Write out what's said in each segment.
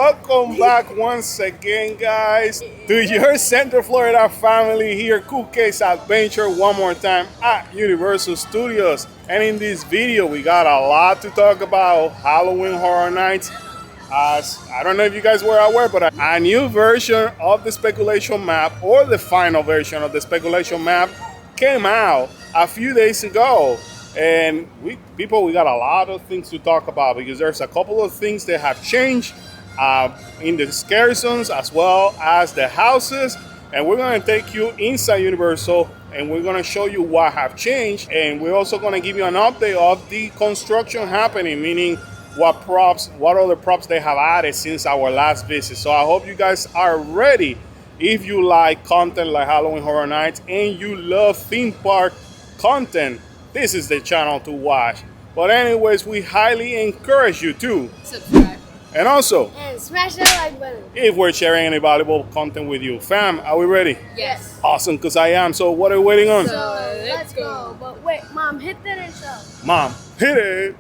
welcome back once again, guys, to your Central Florida family here, Cool Case Adventure, one more time at Universal Studios. And in this video, we got a lot to talk about Halloween Horror Nights. As I don't know if you guys were aware, but a new version of the speculation map, or the final version of the speculation map, came out a few days ago. And we got a lot of things to talk about, because there's a couple of things that have changed in the scare zones as well as the houses. And we're going to take you inside Universal and we're going to show you what have changed. And we're also going to give you an update of the construction happening, meaning what other props they have added since our last visit. So I hope you guys are ready. If you like content like Halloween Horror Nights and you love theme park content, this is the channel to watch. But anyways, we highly encourage you to subscribe and also smash that like button if we're sharing any valuable content with you. Fam, are we ready? Yes. Awesome, because I am. So what are we waiting on? So let's go. But wait, Mom, hit that intro. Mom, hit it.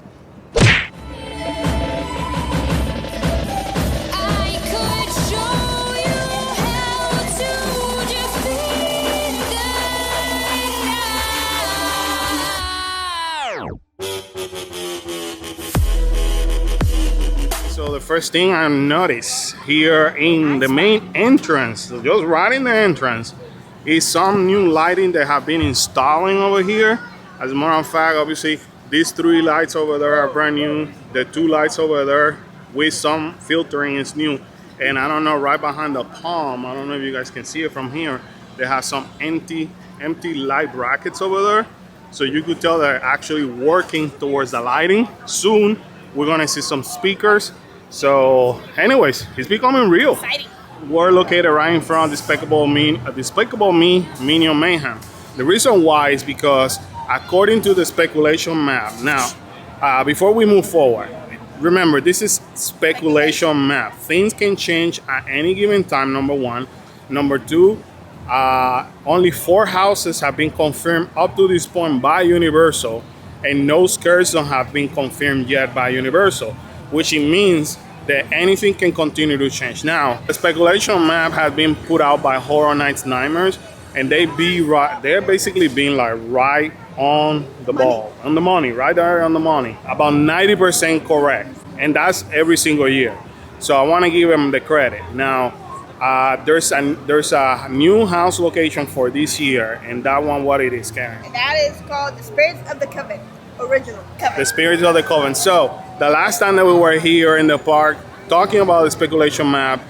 So the first thing I noticed here in the main entrance, just right in the entrance, is some new lighting that have been installing over here. As a matter of fact, obviously, these 3 lights over there are brand new. The 2 lights over there with some filtering is new. And I don't know, right behind the palm, I don't know if you guys can see it from here, they have some empty light brackets over there. So you could tell they're actually working towards the lighting. Soon, we're gonna see some speakers. So anyways, it's becoming real. Exciting. We're located right in front of Despicable Me Minion Mayhem. The reason why is because according to the speculation map, now before we move forward, remember this is speculation map. Things can change at any given time, number one. Number two, only 4 houses have been confirmed up to this point by Universal, and no scare zone have been confirmed yet by Universal, which it means that anything can continue to change. Now, the speculation map has been put out by Horror Nights Nightmares, and they're basically being like right on the ball, on the money, right there on the money, about 90% correct, and that's every single year. So I want to give them the credit. Now, there's a new house location for this year, and that one, what it is, Karen? And that is called the Spirits of the Coven. Original Coven. The Spirits of the Coven. So the last time that we were here in the park talking about the speculation map,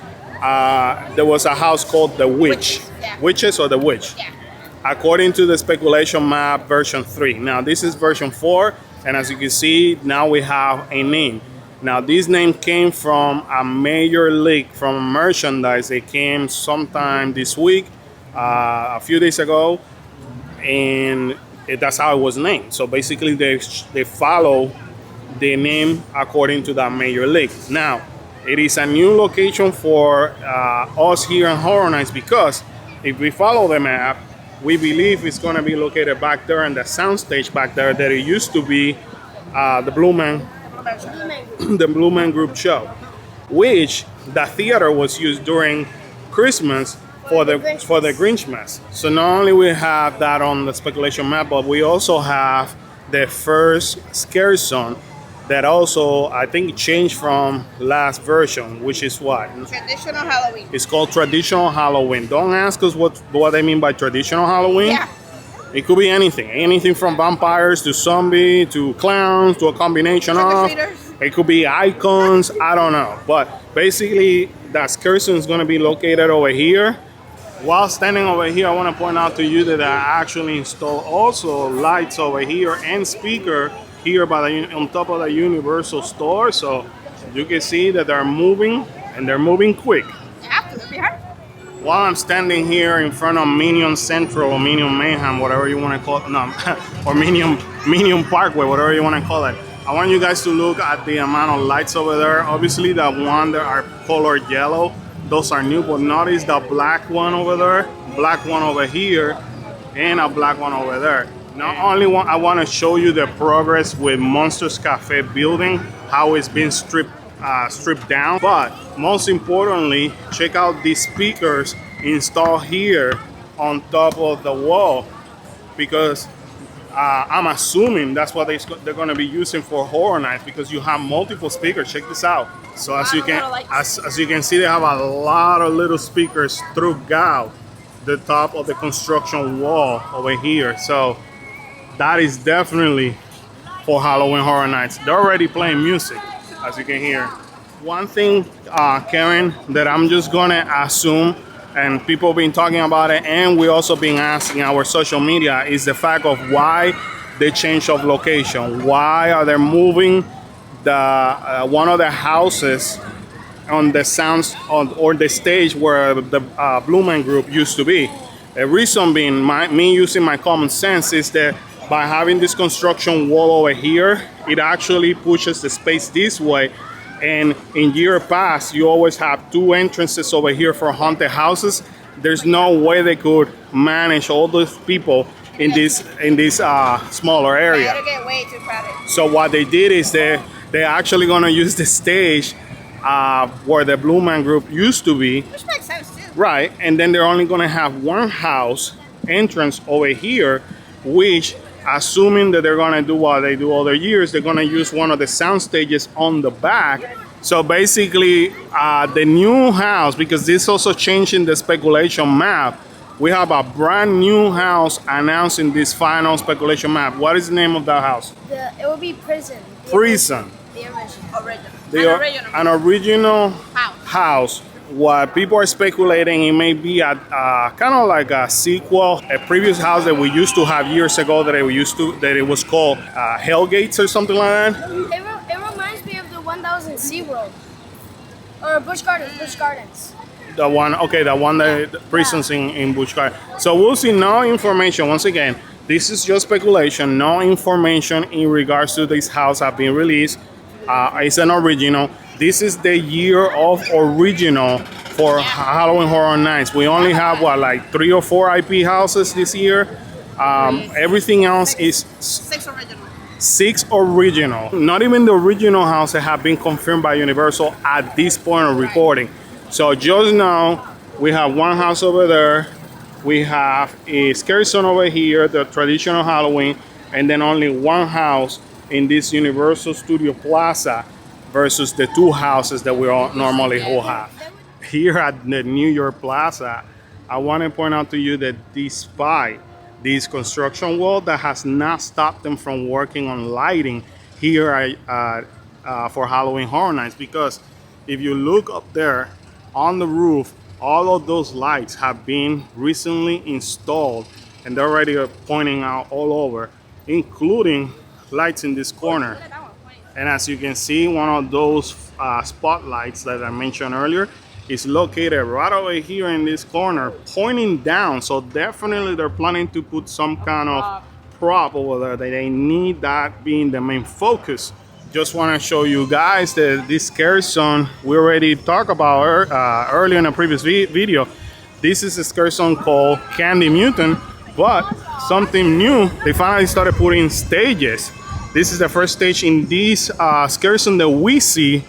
there was a house called the Witch. Yeah. Witches or the Witch? Yeah. According to the speculation map version 3. Now this is version 4, and as you can see, now we have a name. Now this name came from a major leak from merchandise. It came sometime this week, a few days ago, and that's how it was named. So basically they follow the name according to that major league. Now it is a new location for us here in Horror Nights, because if we follow the map, we believe it's going to be located back there in the soundstage back there that it used to be the Blue Man Group show, which the theater was used during Christmas for the Grinchmas. So not only we have that on the speculation map, but we also have the first scare zone that also I think changed from last version, which is what? Traditional Halloween. It's called Traditional Halloween. Don't ask us what they mean by Traditional Halloween. Yeah. It could be anything from vampires to zombie to clowns to a combination of. It could be icons, I don't know. But basically that scare zone is going to be located over here. While standing over here, I want to point out to you that I actually installed also lights over here and speaker here on top of the Universal store. So you can see that they're moving, and they're moving quick. While I'm standing here in front of Minion Central or Minion Mayhem, whatever you want to call it, or Minion Parkway, whatever you want to call it, I want you guys to look at the amount of lights over there. Obviously the one that are colored yellow, those are new, but notice the black one over there, black one over here, and a black one over there. Not only I want to show you the progress with Monsters Cafe building, how it's been stripped stripped down. But most importantly, check out these speakers installed here on top of the wall, because I'm assuming that's what they're going to be using for horror nights, because you have multiple speakers. Check this out. So as you can see, they have a lot of little speakers throughout the top of the construction wall over here. So that is definitely for Halloween Horror Nights. They're already playing music, as you can hear. One thing, Karen, that I'm just gonna assume, and people been talking about it, and we also been asking our social media, is the fact of why the change of location. Why are they moving the one of the houses on the sounds on, or the stage where the Blue Man Group used to be? The reason being, me using my common sense, is that by having this construction wall over here, it actually pushes the space this way. And in year past, you always have two entrances over here for haunted houses. There's no way they could manage all those people in this smaller area. It'll get way too crowded. So what they did is they're actually gonna use the stage where the Blue Man Group used to be. Which makes sense too. Right, and then they're only gonna have one house entrance over here, which, assuming that they're gonna do what they do all their years, they're gonna use one of the sound stages on the back. So basically, the new house, because this also changing the speculation map, we have a brand new house announced in this final speculation map. What is the name of that house? It will be Prison. Prison. The original. An original house. What people are speculating, it may be a kind of like a sequel, a previous house that we used to have years ago that it was called Hellgates or something like that. It reminds me of the one that was in SeaWorld. Or Busch Gardens. The one that the prisons in Busch Gardens. So we'll see. No information. Once again, this is just speculation. No information in regards to this house have been released. It's an original. This is the year of original for Halloween Horror Nights. We only have like 3 or 4 IP houses this year. Everything else is 6 original. 6 original. Not even the original houses have been confirmed by Universal at this point of recording. So just now, we have one house over there. We have a Scary Zone over here, the traditional Halloween, and then only one house in this Universal Studio Plaza versus the 2 houses that we all normally will have. Here at the New York Plaza, I want to point out to you that despite this construction wall, that has not stopped them from working on lighting here for Halloween Horror Nights, because if you look up there on the roof, all of those lights have been recently installed, and they're already pointing out all over, including lights in this corner. And as you can see, one of those spotlights that I mentioned earlier is located right over here in this corner, pointing down. So definitely they're planning to put some kind of prop over there that they need that being the main focus. Just want to show you guys that this Scary Zone we already talked about earlier in a previous video. This is a Scary Zone called Candy Mutant, but something new, they finally started putting stages. This is the first stage in this Scary Zone that we see,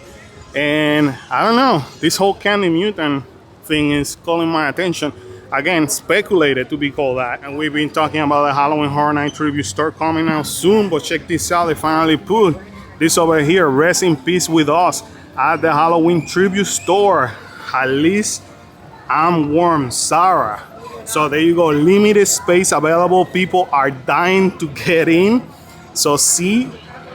and I don't know, this whole Candy Mutant thing is calling my attention. Again, speculated to be called that, and we've been talking about the Halloween Horror Night tribute store coming out soon, but check this out, they finally put this over here, Rest in Peace with Us, at the Halloween tribute store. At least I'm warm, Sarah. So there you go, limited space available. People are dying to get in. So see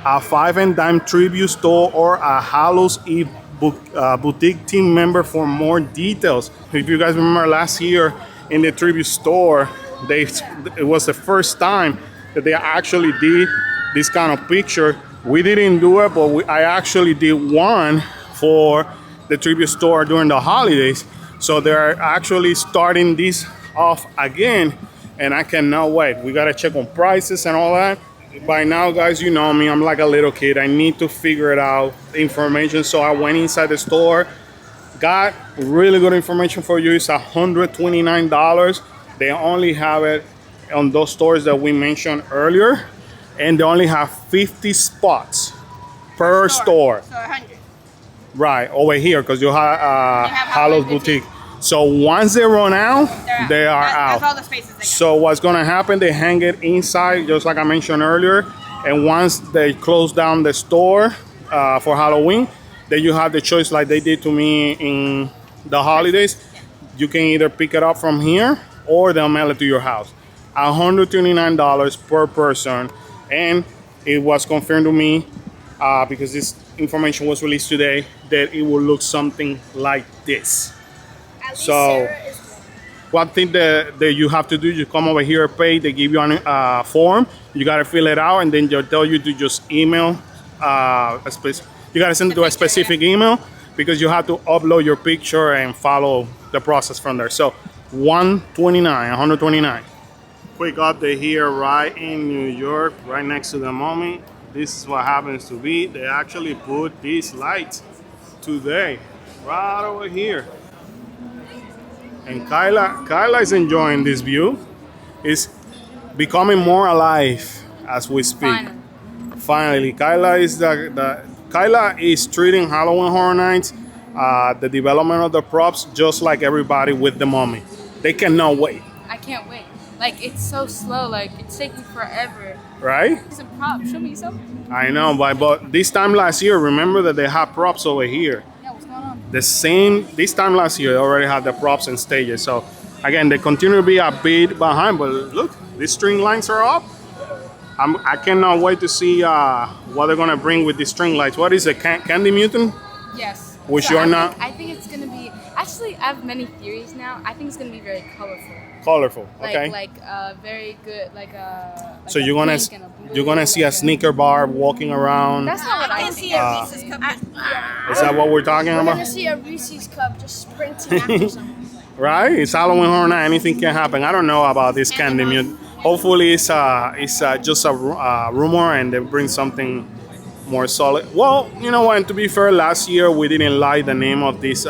a 5 and Dime tribute store or a Hallows Eve boutique team member for more details. If you guys remember last year in the tribute store, it was the first time that they actually did this kind of picture. We didn't do it, but I actually did one for the tribute store during the holidays. So they're actually starting this off again, and I cannot wait. We gotta check on prices and all that. By now, guys, you know me, I'm like a little kid. I need to figure it out, information. So I went inside the store, got really good information for you. It's $129. They only have it on those stores that we mentioned earlier, and they only have 50 spots per store. So 100. Right, over here, because you have have Hallow's Hallow's Boutique. So once they run out, they are That's all out. the spaces they got. So what's gonna happen, they hang it inside, just like I mentioned earlier. And once they close down the store for Halloween, then you have the choice like they did to me in the holidays. You can either pick it up from here or they'll mail it to your house. $129 per person. And it was confirmed to me because this information was released today that it will look something like this. At least So Sarah is one thing that you have to do, you come over here, pay, they give you a form, you got to fill it out, and then they'll tell you to just email you got to send it to a specific email because you have to upload your picture and follow the process from there. So 129. Quick update here, right in New York, right next to the Mummy. This is what happens to be. They actually put these lights today, right over here. And Kyla is enjoying this view. It's becoming more alive as we speak. Finally, Kyla is treating Halloween Horror Nights, the development of the props, just like everybody with the Mummy. They cannot wait. I can't wait. Like, it's so slow. Like, it's taking forever. Right? Some props. Show me some. I know, but this time last year, remember that they had props over here. Yeah, what's going on? The same, this time last year, they already had the props and stages. So, again, they continue to be a bit behind, but look, these string lines are up. I cannot wait to see what they're gonna bring with these string lights. What is it, Candy Mutant? Yes. Which you're not. I think it's gonna be. Actually, I have many theories now. I think it's gonna be very colorful. Colorful, okay. Like very good. Like So a you're gonna pink and a blue, you're gonna see a like sneaker bar walking around. That's not what I I can think. see a Reese's cup. Is that what we're talking We're about? gonna see a Reese's cup just sprinting after someone. Right? It's Halloween Horror Night. Anything can happen. I don't know about this Candy Mute. Hopefully, it's just a rumor and they bring something more solid. Well, you know what? And to be fair, last year we didn't like the name of this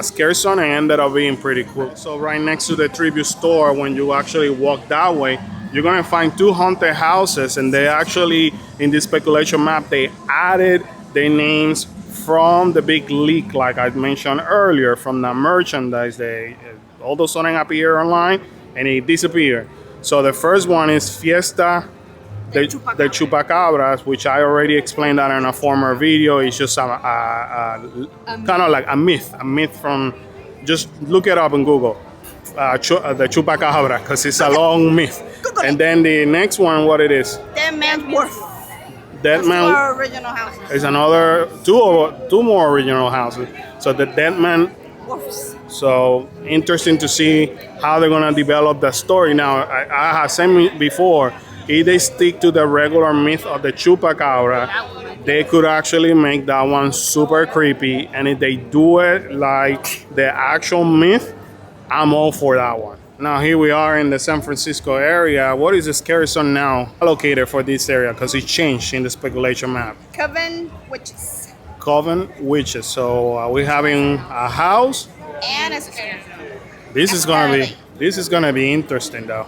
scare zone and ended up being pretty cool. So right next to the tribute store, when you actually walk that way, you're gonna find 2 haunted houses, and they actually in this speculation map they added their names from the big leak, like I mentioned earlier, from the merchandise. They all of a sudden appear online and it disappeared. So the first one is Fiesta the Chupacabras, which I already explained that in a former video. It's just kind of like a myth from, just look it up in Google, the Chupacabra, because it's a long myth. And then the next one, what it is? Dead Man's Wharf. Dead Man Our original houses. is another two more original houses. So the Dead Man. Wharfs. So interesting to see how they're gonna develop the story. Now I have said before, if they stick to the regular myth of the Chupacabra, they could actually make that one super creepy. And if they do it like the actual myth, I'm all for that one. Now here we are in the San Francisco area. What is the scary zone now allocated for this area? Because it changed in the speculation map. Coven Witches. Coven Witches. So we're having a house. And a scary zone. This is gonna be interesting though.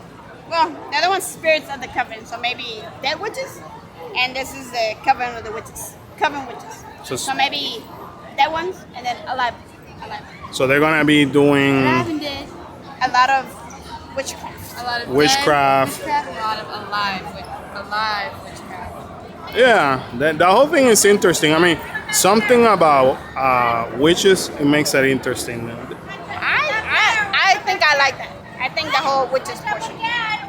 Well, the other one's Spirits of the Coven, so maybe Dead Witches. And this is the Coven of the Witches. Coven Witches. So maybe Dead ones and then alive. So they're gonna be doing A lot of witchcraft. A lot of Witchcraft. dead witchcraft. A lot of alive witchcraft. Yeah, the whole thing is interesting. I mean, something about witches, it makes it interesting. I think I like that. I think the whole witches portion.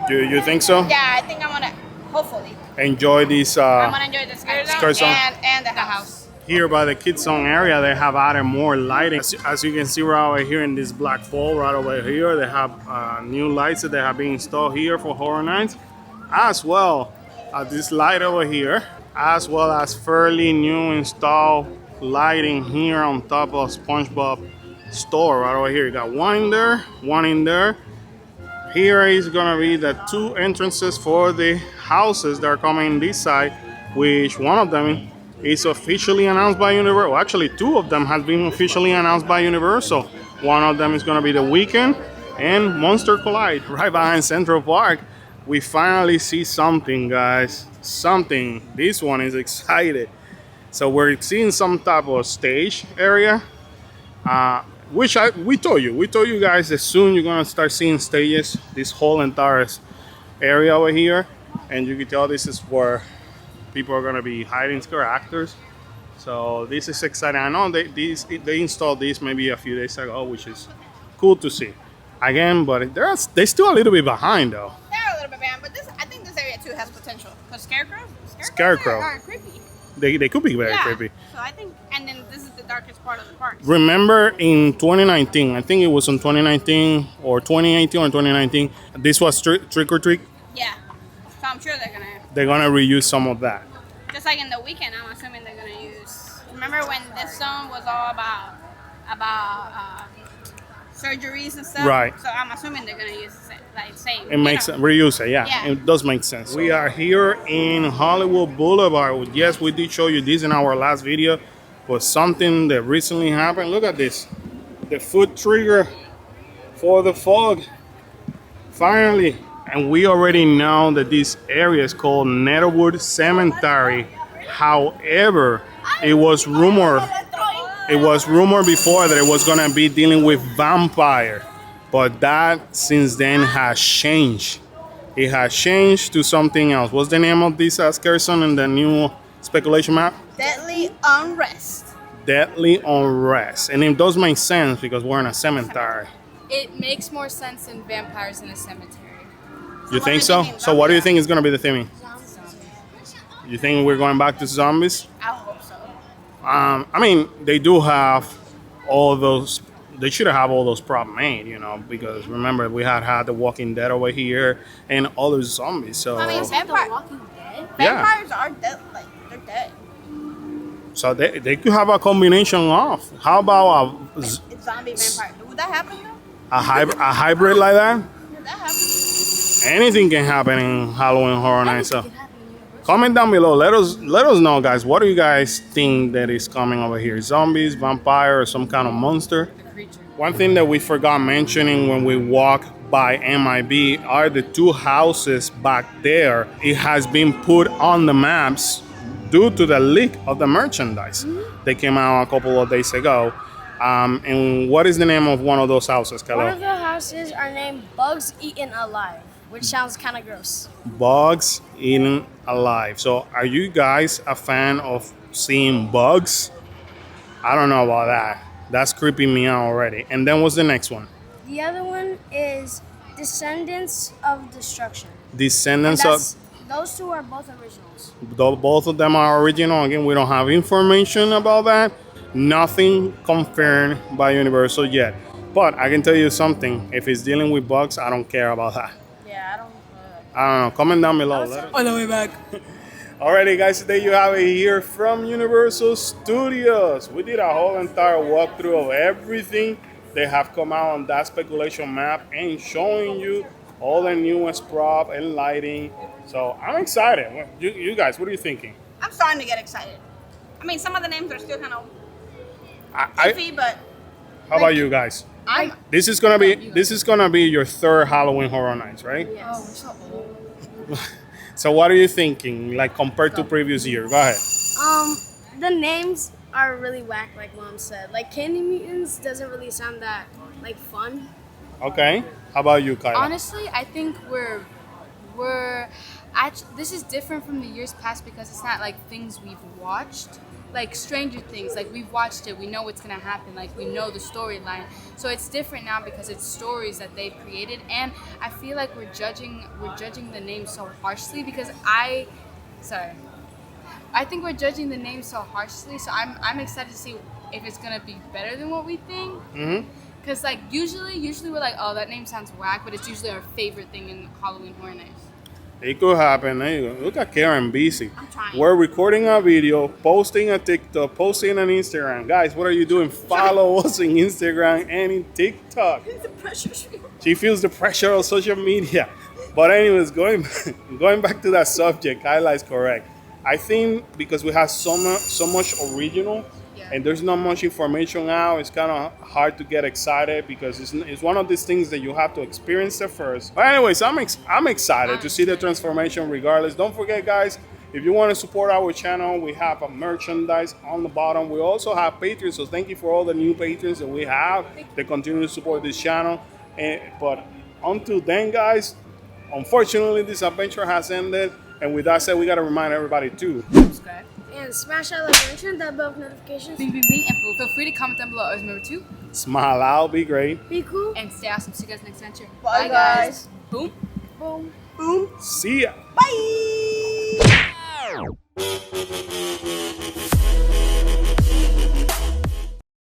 You think so? Yeah, I think I'm gonna hopefully. Enjoy this I'm gonna enjoy the scary zone and the house. Here by the kids zone area, they have added more lighting. As you can see right over here in this black pole right over here, they have new lights that they have been installed here for Horror Nights, as well as this light over here, as well as fairly new installed lighting here on top of SpongeBob store right over here. You got one in there. Here is gonna be the 2 entrances for the houses that are coming this side, which one of them is officially announced by Universal. Well, actually 2 of them have been officially announced by Universal. One of them is gonna be The Weeknd and Monster Collide right behind Central Park. We finally see something, guys. Something. This one is excited. So we're seeing some type of stage area, which we told you guys that soon you're gonna start seeing stages. This whole entire area over here, and you can tell this is where people are gonna be hiding scare actors. So this is exciting. I know they installed this maybe a few days ago, which is cool to see. Again, but they're still a little bit behind though. They're a little bit bad, but I think this area too has potential. Because Scarecrow. are creepy. They could be very Yeah. creepy. So I think, and then this is the darkest part of the park. Remember in 2019, I think it was in 2019 or 2018 or 2019, this was trick or treat. Yeah. So I'm sure They're gonna reuse some of that. just like in the weekend, I'm assuming they're gonna use. Remember when this zone was all about surgeries and stuff? Right. So I'm assuming they're gonna use the same. It makes reuse it, yeah. Yeah. It does make sense. We are here in Hollywood Boulevard. Yes, we did show you this in our last video, but something that recently happened. Look at this, the foot trigger for the fog. Finally, and we already know that this area is called Nettlewood Cemetery. However, it was rumored before that it was gonna be dealing with vampire. But that since then has changed. It has changed to something else. What's the name of this scare zone in the new speculation map? Deadly unrest. Deadly Unrest. And it does make sense because we're in a cemetery. It makes more sense than vampires in a cemetery. You what think are so? you thinking, So what do you zombies? think is going to be the theme? You think we're going back to zombies? I hope so. I mean, they do have all those. They should have all those prop made, you know, because remember we had the Walking Dead over here and other zombies. So I mean, Walking Dead? Yeah. vampires are dead. Like they're dead. so they could have a combination of. How about It's zombie vampire. Would that happen though? a hybrid like that? Would that happen? Anything can happen in Halloween Horror Nights. So comment down below. Let us know, guys. What do you guys think that is coming over here? Zombies, vampire, or some kind of monster? A creature. One thing that we forgot mentioning when we walk by MIB are the two houses back there. It has been put on the maps due to the leak of the merchandise. They came out a couple of days ago. And what is the name of one of those houses, One of Kalo? the houses are named Bugs Eaten Alive, which sounds kind of gross. Bugs eaten alive. So are you guys a fan of seeing bugs? I don't know about that. That's creeping me out already. And then what's the next one? The other one is Descendants of Destruction. Descendants of... Those two are both originals. Both of them are original. Again, we don't have information about that. Nothing confirmed by Universal yet. But I can tell you something. If it's dealing with bugs, I don't care about that. Yeah, I don't know. Comment down below. On the way back. Alrighty, guys. Today you have it here from Universal Studios. We did a whole entire walkthrough of everything they have come out on that speculation map and showing you all the newest prop and lighting. So I'm excited. You guys, what are you thinking? I'm starting to get excited. I mean, some of the names are still kind of I, iffy, but how about you guys? I'm This is gonna be your third Halloween Horror Nights, right? Oh, we're so old. So what are you thinking, like compared to previous year? Go ahead. The names are really whack, like Mom said. Like Candy Mutants doesn't really sound that like fun. Okay. How about you, Kyle? Honestly, I think this is different from the years past because it's not like things we've watched. Like Stranger Things, like we've watched it, we know what's gonna happen, like we know the storyline. So it's different now because it's stories that they've created, and I feel like we're judging the name so harshly because I think we're judging the name so harshly. So I'm excited to see if it's gonna be better than what we think. Mm-hmm. Cause like usually we're like, oh, that name sounds whack, but it's usually our favorite thing in Halloween Horror Nights. It could happen. There you go. Look at Karen busy. I'm trying. We're recording a video, posting a TikTok, posting on Instagram. Guys, what are you doing? Follow us on Instagram and in TikTok. The pressure's real. She feels the pressure of social media. But anyways, going back to that subject, Kyla is correct. I think because we have so much original, and there's not much information out, it's kind of hard to get excited because it's one of these things that you have to experience it first. But anyways, I'm excited to see the transformation regardless. Don't forget, guys, If you want to support our channel, we have a merchandise on the bottom. We also have patrons, so thank you for all the new patrons that we have that continue to support this channel. But until then, guys, unfortunately, this adventure has ended. And with that said, we got to remind everybody to Subscribe. And smash that like button and that bell of notifications. Bing, bing, bing. And feel free to comment down below. Always remember to smile out, be great. Be cool. and stay awesome. See you guys next adventure. Bye, guys. Boom. Boom. Boom. See ya. Bye.